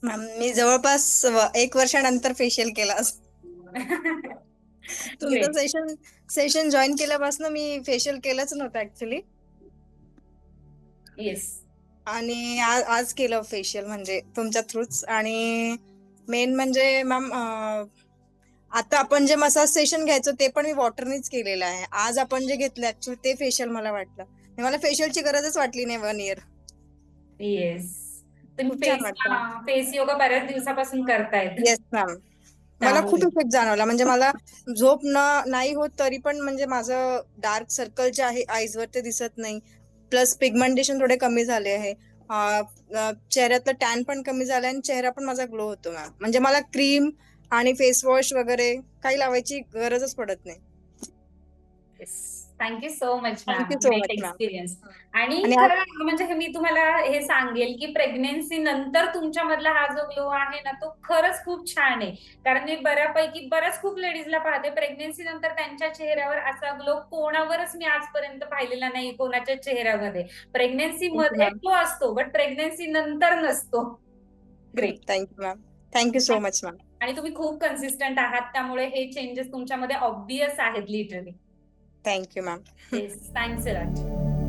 Ma'am मी जवळपास 1 वर्षानंतर facial केला तुमचं ग्रेट. सेशन जॉईन केल्यापासून मी फेशियल केलंच नव्हतं ऍक्च्युली. येस. आणि आज केलं फेशियल म्हणजे तुमच्या थ्रूच. आणि मेन म्हणजे मॅम आता आपण जे मसाज सेशन घ्यायचो ते पण मी वॉटरनीच केलेलं आहे. आज आपण जे घेतलं ऍक्च्युली ते फेशियल मला वाटलं. मला फेशियलची गरजच वाटली नाही 1 इयर. येस. तुम्ही खूप छान वाटतं. फेस योगा बऱ्याच दिवसापासून करतायत. Yes ma'am. मला खूप त्यामुळे इफेक्ट जाणवला. म्हणजे मला झोप नाही होत तरी पण म्हणजे माझं डार्क सर्कल जे आहे आईज वर ते दिसत नाही. प्लस पिगमेंटेशन थोडे कमी झाले आहे. चेहऱ्यातलं टॅन पण कमी झालं आणि चेहरा पण माझा ग्लो होतो मॅम. म्हणजे मला क्रीम आणि फेस वॉश वगैरे काही लावायची गरजच पडत नाही. Thank you so much ma'am. Thank you so great much ma'am. Experience. आणि आणि खरं म्हणजे मी तुम्हाला हे सांगेल की प्रेग्नेन्सी नंतर तुमच्यामधला हा जो ग्लो आहे ना तो खरंच खूप छान आहे. कारण मी बऱ्याच खूप लेडीजला पाहते प्रेग्नेन्सी नंतर त्यांच्या चेहऱ्यावर असा ग्लो कोणावरच मी आजपर्यंत पाहिलेला नाही कोणाच्या चेहऱ्यामध्ये. प्रेग्नेन्सी थँक्यू मध्ये मॅम. ग्लो असतो बट प्रेग्नेन्सी नंतर नसतो. Great. Thank you ma'am. Thank you so much ma'am. आणि तुम्ही खूप कन्सिस्टंट आहात त्यामुळे हे चेंजेस तुमच्यामध्ये ऑब्वियस आहेत literally. Thank you ma'am. Yes. Thanks a lot.